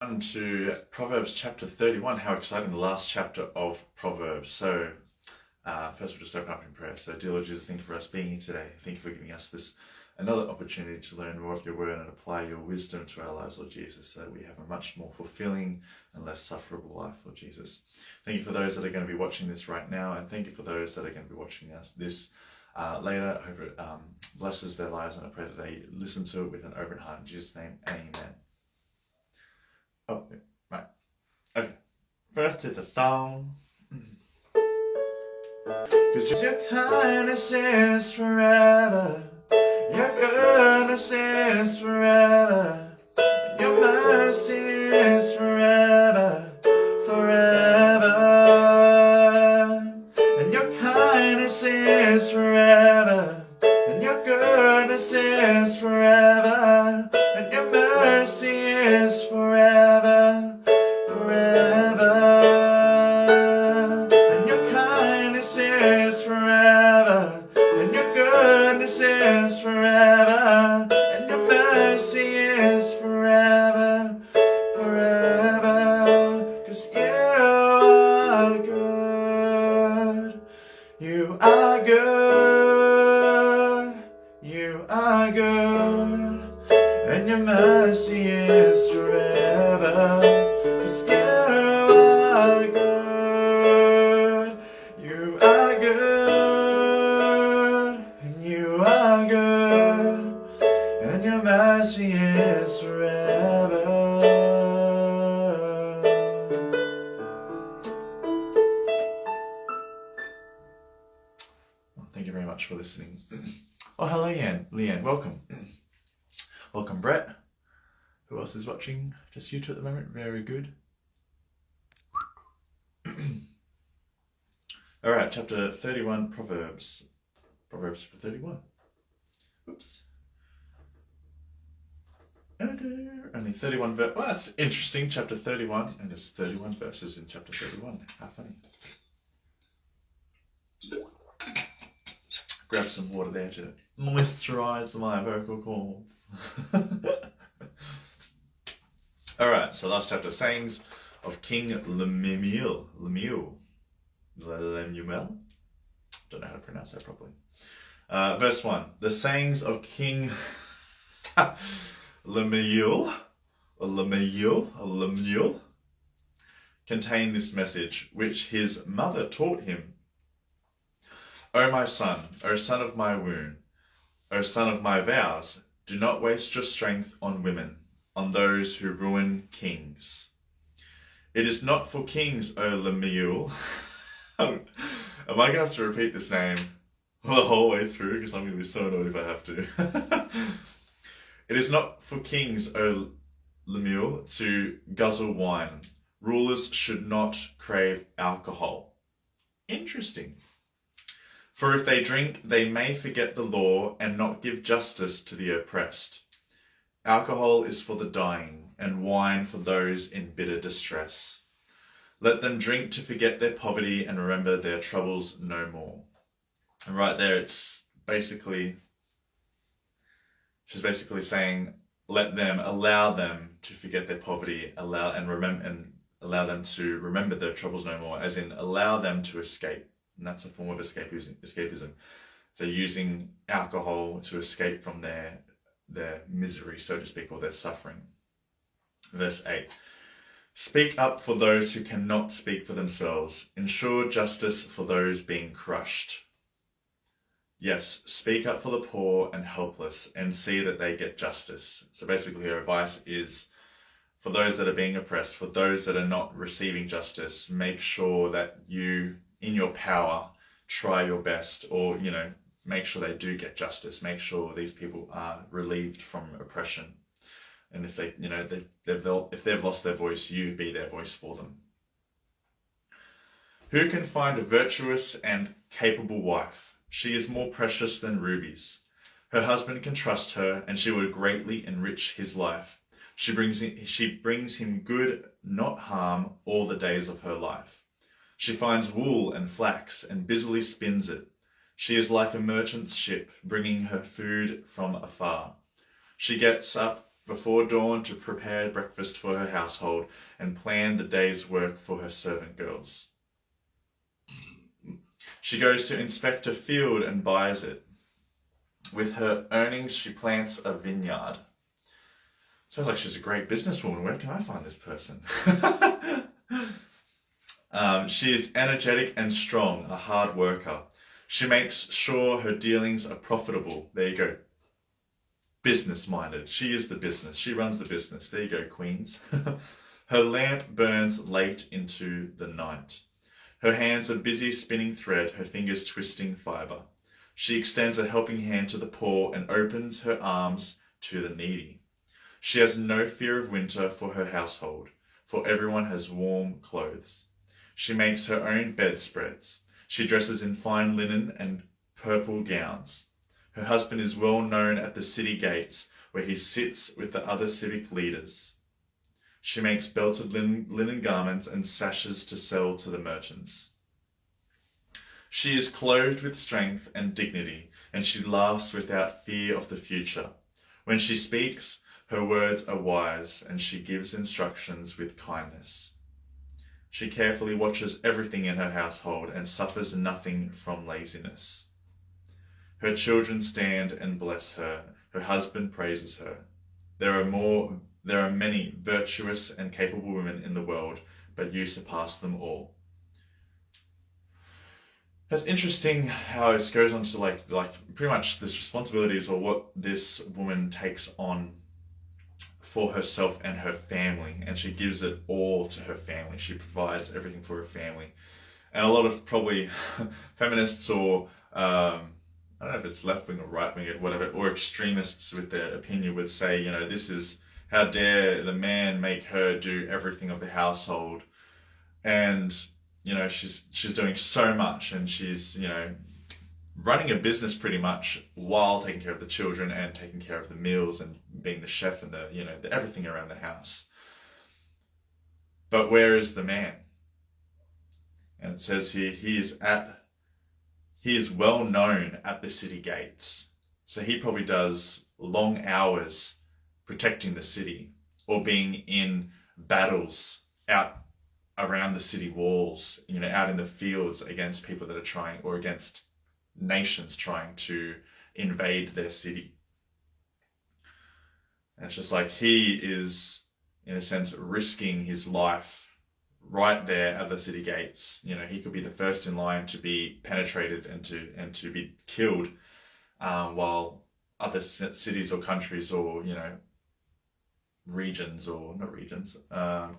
To Proverbs chapter 31. How exciting, the last chapter of Proverbs. So first we'll just open up in prayer. So dear Lord Jesus, thank you for us being here today. Thank you for giving us this another opportunity to learn more of your word and apply your wisdom to our lives, Lord Jesus, so that we have a much more fulfilling and less sufferable life, Lord Jesus. Thank you for those that are going to be watching this right now, and thank you for those that are going to be watching this later. I hope it blesses their lives, and I pray that they listen to it with an open heart. In Jesus' name, amen. Oh, right. Okay. First to the song. Cause your kindness is forever. Your goodness is forever. Your mercy is forever. Forever. And your kindness is forever. And your goodness is forever. And your mercy is forever, forever. And your kindness is forever. And your goodness is forever. And your mercy is forever, forever. 'Cause you are good. You are good. You are good. And your mercy is forever. 'Cause you are good. You are good. And you are good. And your mercy is forever. Well, thank you very much for listening. Oh, hello, Leanne. Welcome. Welcome, Brett. Who else is watching? Just you two at the moment. Very good. All right, chapter 31, Proverbs. Proverbs chapter 31. Oops. Only 31 verses. Well, that's interesting. Chapter 31, and there's 31 verses in chapter 31. How funny. Grab some water there to moisturize my vocal cords. All right, so last chapter, sayings of King Lemuel. Don't know how to pronounce that properly. Verse 1. The sayings of King Lemuel contain this message, which his mother taught him. O my son, O son of my womb, O son of my vows, do not waste your strength on women, on those who ruin kings. It is not for kings, O Lemuel. Am I going to have to repeat this name the whole way through? Because I'm going to be so annoyed if I have to. It is not for kings, O Lemuel, to guzzle wine. Rulers should not crave alcohol. Interesting. For if they drink, they may forget the law and not give justice to the oppressed. Alcohol is for the dying, and wine for those in bitter distress. Let them drink to forget their poverty and remember their troubles no more. And right there, she's basically saying, allow them to forget their poverty, allow them to remember their troubles no more, as in allow them to escape. And that's a form of escapism. They're using alcohol to escape from their misery, so to speak, or their suffering. Verse 8. Speak up for those who cannot speak for themselves. Ensure justice for those being crushed. Yes, speak up for the poor and helpless and see that they get justice. So basically her advice is for those that are being oppressed, for those that are not receiving justice, make sure that you, in your power, try your best, or, make sure they do get justice. Make sure these people are relieved from oppression. And if if they've lost their voice, you be their voice for them. Who can find a virtuous and capable wife? She is more precious than rubies. Her husband can trust her, and she will greatly enrich his life. She brings him good, not harm, all the days of her life. She finds wool and flax and busily spins it. She is like a merchant's ship, bringing her food from afar. She gets up before dawn to prepare breakfast for her household and plan the day's work for her servant girls. She goes to inspect a field and buys it. With her earnings, she plants a vineyard. Sounds like she's a great businesswoman. Where can I find this person? She is energetic and strong, a hard worker. She makes sure her dealings are profitable. There you go. Business-minded. She is the business. She runs the business. There you go, queens. Her lamp burns late into the night. Her hands are busy spinning thread, her fingers twisting fibre. She extends a helping hand to the poor and opens her arms to the needy. She has no fear of winter for her household, for everyone has warm clothes. She makes her own bedspreads. She dresses in fine linen and purple gowns. Her husband is well known at the city gates, where he sits with the other civic leaders. She makes belted linen garments and sashes to sell to the merchants. She is clothed with strength and dignity, and she laughs without fear of the future. When she speaks, her words are wise, and she gives instructions with kindness. She carefully watches everything in her household and suffers nothing from laziness. Her children stand and bless her. Her husband praises her. There are many virtuous and capable women in the world, but you surpass them all. It's interesting how it goes on to like pretty much this responsibilities or what this woman takes on for herself and her family, and she gives it all to her family. She provides everything for her family. And a lot of probably feminists or I don't know if it's left-wing or right-wing or whatever, or extremists with their opinion would say, you know, this is, how dare the man make her do everything of the household. And, you know, she's doing so much, and she's, you know, running a business pretty much while taking care of the children and taking care of the meals and being the chef and the, you know, the everything around the house. But where is the man? And it says here, he is well known at the city gates. So he probably does long hours protecting the city, or being in battles out around the city walls, you know, out in the fields against people that are trying, or against nations trying to invade their city. And it's just like he is, in a sense, risking his life right there at the city gates. You know, he could be the first in line to be penetrated and to be killed, while other cities or countries or, you know, regions or not regions,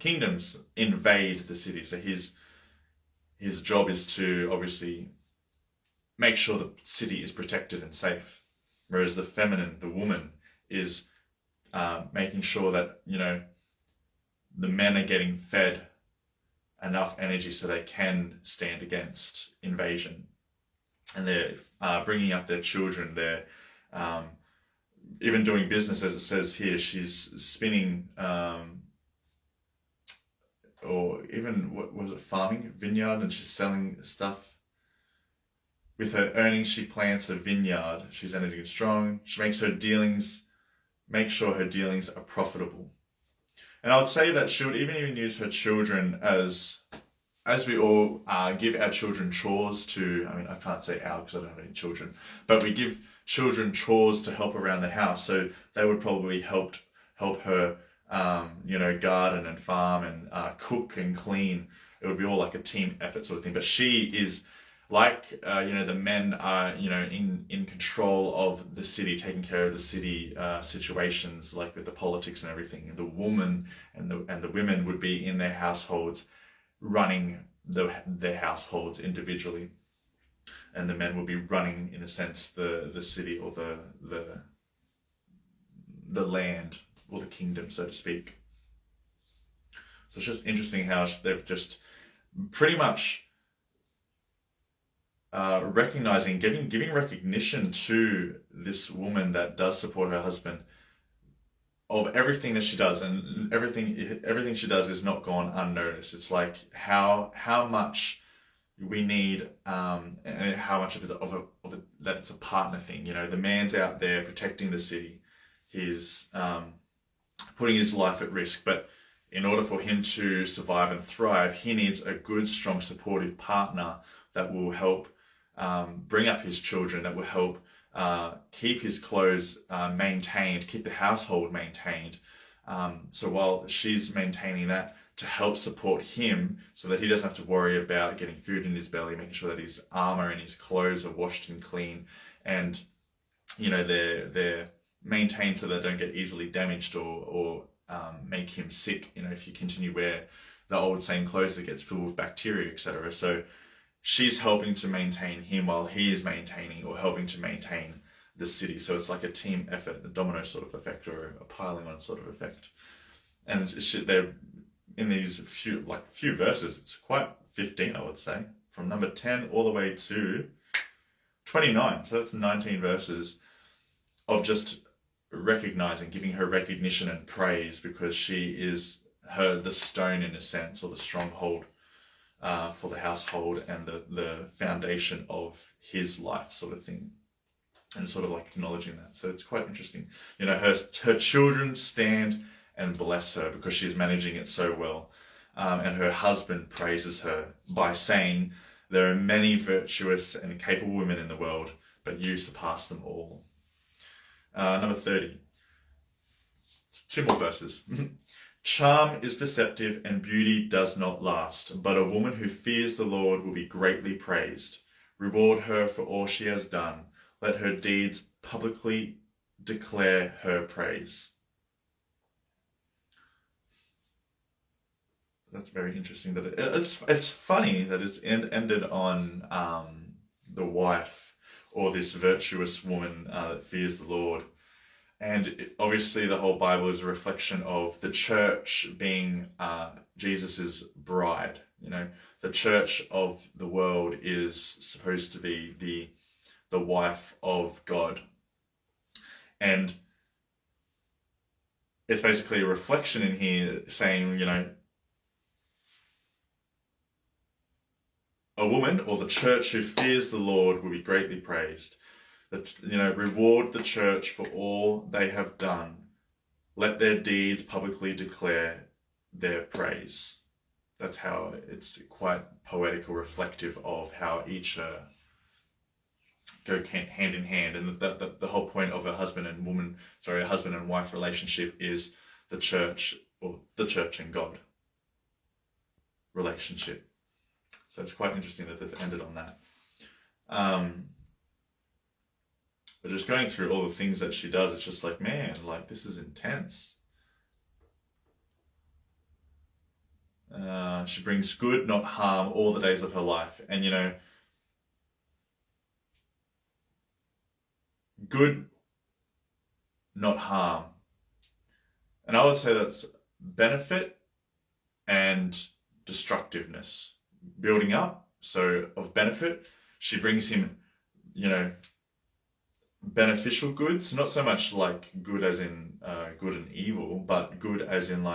kingdoms invade the city. So his job is to obviously make sure the city is protected and safe, whereas the woman, is making sure that, you know, the men are getting fed enough energy so they can stand against invasion, and they're bringing up their children. They're even doing business, as it says here. She's spinning, or even, what was it, farming, vineyard, and she's selling stuff. With her earnings, she plants a vineyard. She's energetic and strong. She makes sure her dealings are profitable. And I would say that she would even use her children as we all give our children chores to, I mean, I can't say our because I don't have any children, but we give children chores to help around the house. So they would probably help her, you know, garden and farm and cook and clean. It would be all like a team effort sort of thing. But she is like, you know, the men are, you know, in control of the city, taking care of the city situations, like with the politics and everything. The woman and the women would be in their households, running their households individually, and the men would be running, in a sense, the city or the land or the kingdom, so to speak. So it's just interesting how they've just pretty much recognizing, giving recognition to this woman that does support her husband, of everything that she does, and everything she does is not gone unnoticed. It's like how much we need, and how much that it's a partner thing. You know, the man's out there protecting the city. He's putting his life at risk. But in order for him to survive and thrive, he needs a good, strong, supportive partner that will help bring up his children, that will help keep his clothes maintained, keep the household maintained. So while she's maintaining that to help support him so that he doesn't have to worry about getting food in his belly, making sure that his armor and his clothes are washed and clean, and they're maintained so they don't get easily damaged or make him sick. If you continue wear the old same clothes that gets filled with bacteria, etc. So she's helping to maintain him while he is maintaining or helping to maintain the city. So it's like a team effort, a domino sort of effect, or a piling on sort of effect. And they're in these few verses. It's quite 15, I would say, from number 10 all the way to 29. So that's 19 verses of just recognizing, giving her recognition and praise, because she is the stone in a sense, or the stronghold for the household and the foundation of his life, sort of thing, and sort of like acknowledging that. So it's quite interesting. Her children stand and bless her because she's managing it so well, and her husband praises her by saying, "There are many virtuous and capable women in the world, but you surpass them all." Number 30. 2 more verses. Charm is deceptive and beauty does not last, but a woman who fears the Lord will be greatly praised. Reward her for all she has done. Let her deeds publicly declare her praise. That's very interesting. That it's funny that it's ended on the wife, or this virtuous woman that fears the Lord. And obviously the whole Bible is a reflection of the church being Jesus's bride. The church of the world is supposed to be the wife of God. And it's basically a reflection in here saying, a woman, or the church who fears the Lord, will be greatly praised. Reward the church for all they have done. Let their deeds publicly declare their praise. That's how it's quite poetic or reflective of how each go hand in hand. And the whole point of a husband and wife relationship is the church, or the church and God relationship. So it's quite interesting that they've ended on that. But just going through all the things that she does, it's just like, man, this is intense. She brings good, not harm, all the days of her life. And, good, not harm. And I would say that's benefit and destructiveness. Building up, so of benefit, she brings him, beneficial goods, not so much like good as in good and evil, but good as in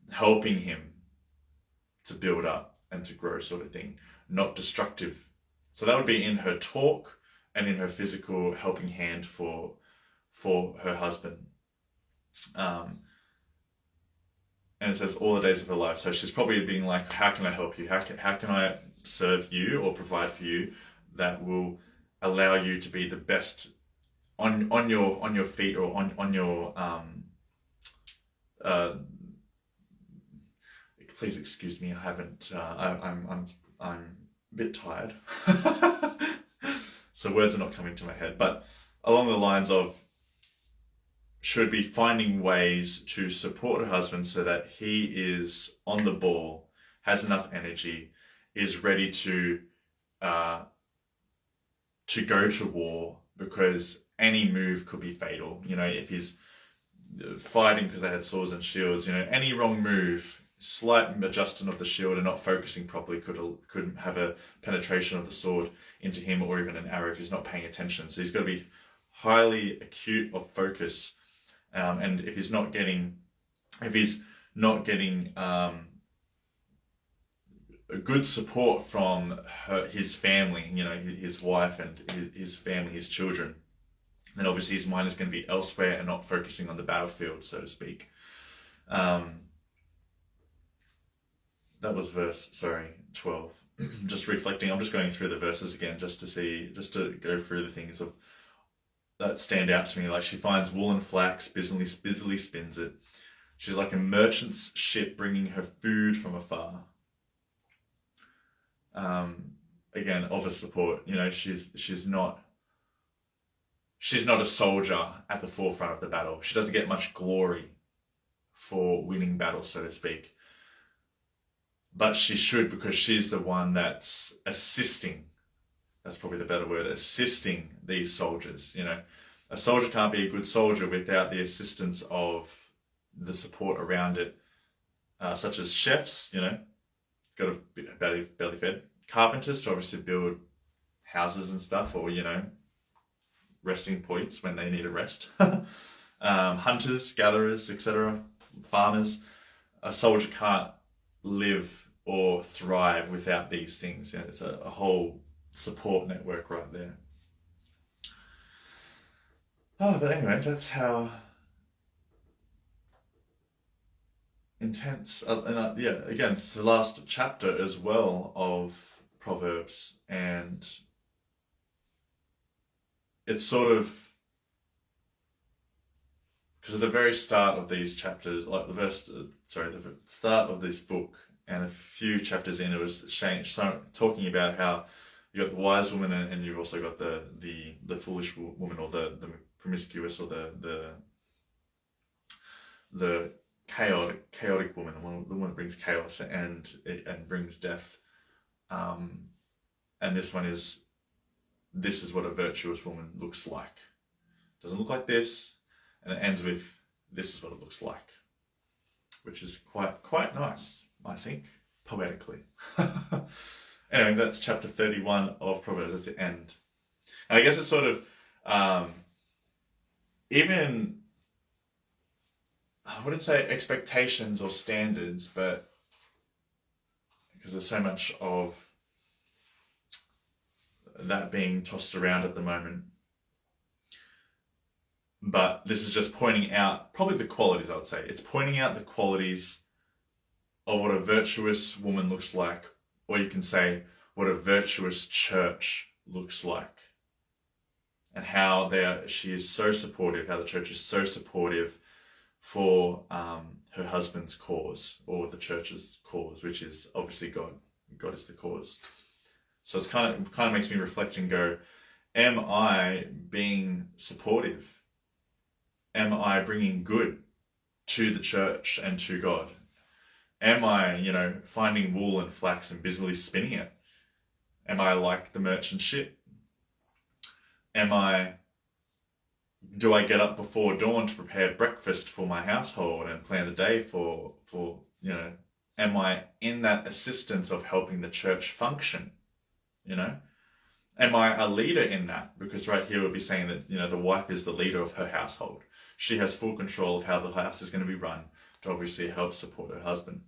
helping him to build up and to grow, sort of thing, not destructive. So that would be in her talk and in her physical helping hand for her husband. And it says all the days of her life. So she's probably being like, how can I help you? How can I serve you or provide for you that will allow you to be the best on your feet, or on your please excuse me, I haven't I'm a bit tired. So words are not coming to my head, but along the lines of, should be finding ways to support her husband so that he is on the ball, has enough energy, is ready to go to war, because any move could be fatal. If he's fighting because they had swords and shields, any wrong move, slight adjustment of the shield and not focusing properly could have a penetration of the sword into him, or even an arrow if he's not paying attention. So he's got to be highly acute of focus. And if he's not getting a good support from his family, his wife and his family, his children, then obviously his mind is going to be elsewhere and not focusing on the battlefield, so to speak. That was verse 12. Just reflecting, I'm just going through the verses again just to go through the things of that stand out to me. Like, she finds wool and flax, busily spins it. She's like a merchant's ship bringing her food from afar. Again, of a support. She's not a soldier at the forefront of the battle. She doesn't get much glory for winning battles, so to speak. But she should, because she's the one that's assisting. That's probably the better word, assisting these soldiers. A soldier can't be a good soldier without the assistance of the support around it, such as chefs, got a bit belly fed. Carpenters to obviously build houses and stuff, or, resting points when they need a rest. Hunters, gatherers, etc. Farmers. A soldier can't live or thrive without these things. It's a whole support network right there. But anyway, that's how intense. Again, it's the last chapter as well of Proverbs, and it's sort of, because at the very start of these chapters, like the start of this book, and a few chapters in, it was talking about how you got the wise woman, and you've also got the foolish woman, or the promiscuous, or the chaotic woman, the one that brings chaos and brings death. And this is what a virtuous woman looks like. Doesn't look like this, and it ends with, this is what it looks like, which is quite nice, I think, poetically. Anyway, that's chapter 31 of Proverbs. That's the end. And I guess it's sort of, even, I wouldn't say expectations or standards, but because there's so much of that being tossed around at the moment. But this is just pointing out probably the qualities, I would say. It's pointing out the qualities of what a virtuous woman looks like, or you can say what a virtuous church looks like, and how she is so supportive, how the church is so supportive for her husband's cause, or the church's cause, which is obviously God. God is the cause. So it's kind of makes me reflect and go, am I being supportive? Am I bringing good to the church and to God? Am I, finding wool and flax and busily spinning it? Am I like the merchant ship? Do I get up before dawn to prepare breakfast for my household and plan the day for am I in that assistance of helping the church function? Am I a leader in that? Because right here we'll be saying that, the wife is the leader of her household. She has full control of how the house is going to be run to obviously help support her husband.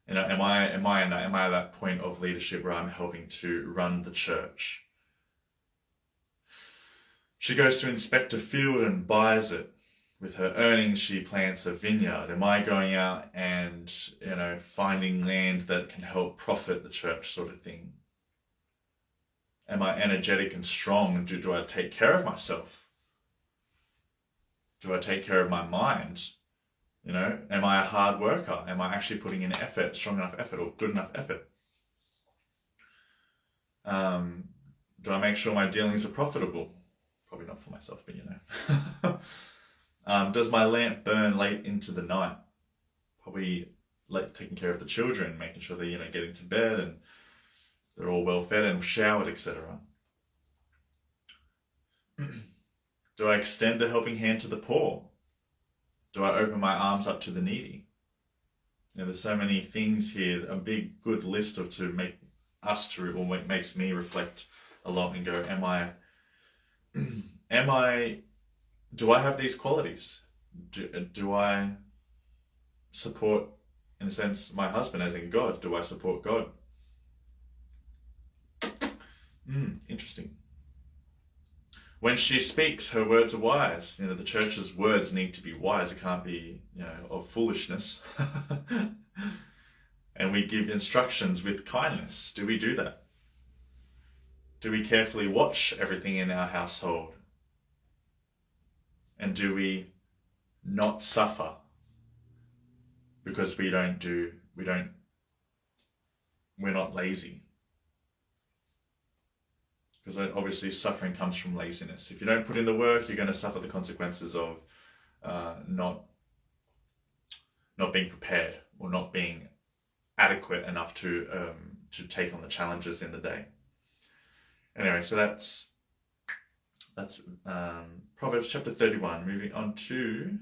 Am I at that point of leadership where I'm helping to run the church? She goes to inspect a field and buys it. With her earnings, she plants a vineyard. Am I going out and, finding land that can help profit the church, sort of thing? Am I energetic and strong? Do I take care of myself? Do I take care of my mind? Am I a hard worker? Am I actually putting in effort, strong enough effort, or good enough effort? Do I make sure my dealings are profitable? Probably not for myself, but does my lamp burn late into the night? Probably taking care of the children, making sure they're getting to bed and they're all well fed and showered, etc. Do I extend a helping hand to the poor? Do I open my arms up to the needy? There's so many things here, a big good list to make us makes me reflect a lot and go, do I have these qualities? Do I support, in a sense, my husband, as in God? Do I support God? Interesting. When she speaks, her words are wise. The church's words need to be wise. It can't be, of foolishness. And we give instructions with kindness. Do we do that? Do we carefully watch everything in our household? And do we not suffer because we're not lazy? Because obviously suffering comes from laziness. If you don't put in the work, you're going to suffer the consequences of not being prepared or not being adequate enough to take on the challenges in the day. Anyway, so that's Proverbs chapter 31. Moving on to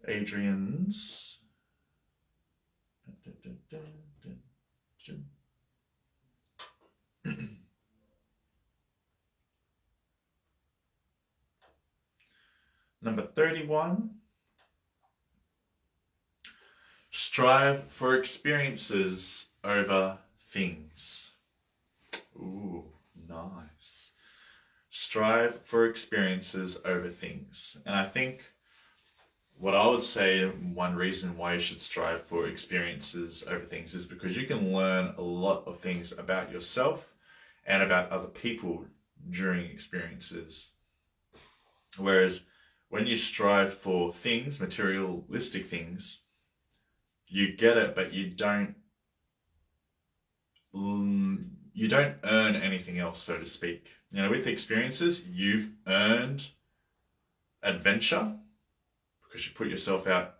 Adrian's. Number 31. Strive for experiences over things. Ooh, nice. Strive for experiences over things. And I think what I would say, one reason why you should strive for experiences over things is because you can learn a lot of things about yourself and about other people during experiences. Whereas when you strive for things, materialistic things, you get it, but you don't earn anything else, so to speak. With experiences, you've earned adventure because you put yourself out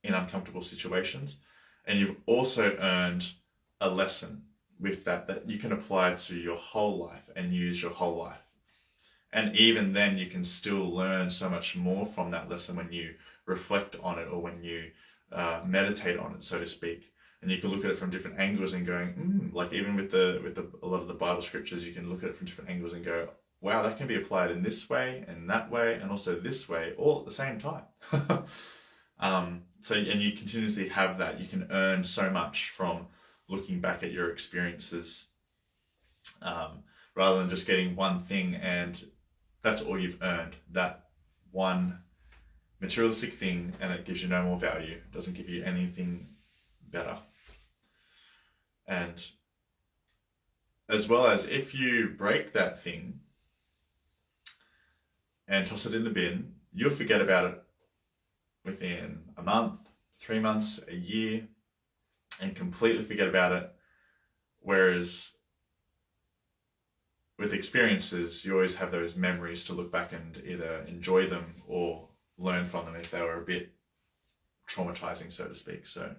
in uncomfortable situations, and you've also earned a lesson with that you can apply to your whole life and use your whole life. And even then, you can still learn so much more from that lesson when you reflect on it or when you meditate on it, so to speak. And you can look at it from different angles and going, like even with a lot of the Bible scriptures, you can look at it from different angles and go, wow, that can be applied in this way and that way and also this way, all at the same time. And you continuously have that. You can earn so much from looking back at your experiences, rather than just getting one thing and that's all you've earned, that one materialistic thing, and it gives you no more value. It doesn't give you anything better. And as well as if you break that thing and toss it in the bin, you'll forget about it within a month, 3 months, a year, and completely forget about it. Whereas with experiences, you always have those memories to look back and either enjoy them or learn from them if they were a bit traumatizing, so to speak. So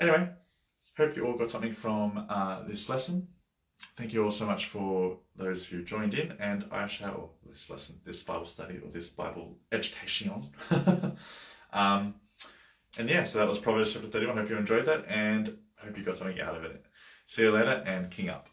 anyway, hope you all got something from this lesson. Thank you all so much for those who joined in, and this Bible study, or this Bible education. And yeah, so that was Proverbs chapter 31. Hope you enjoyed that, and hope you got something out of it. See you later, and King up.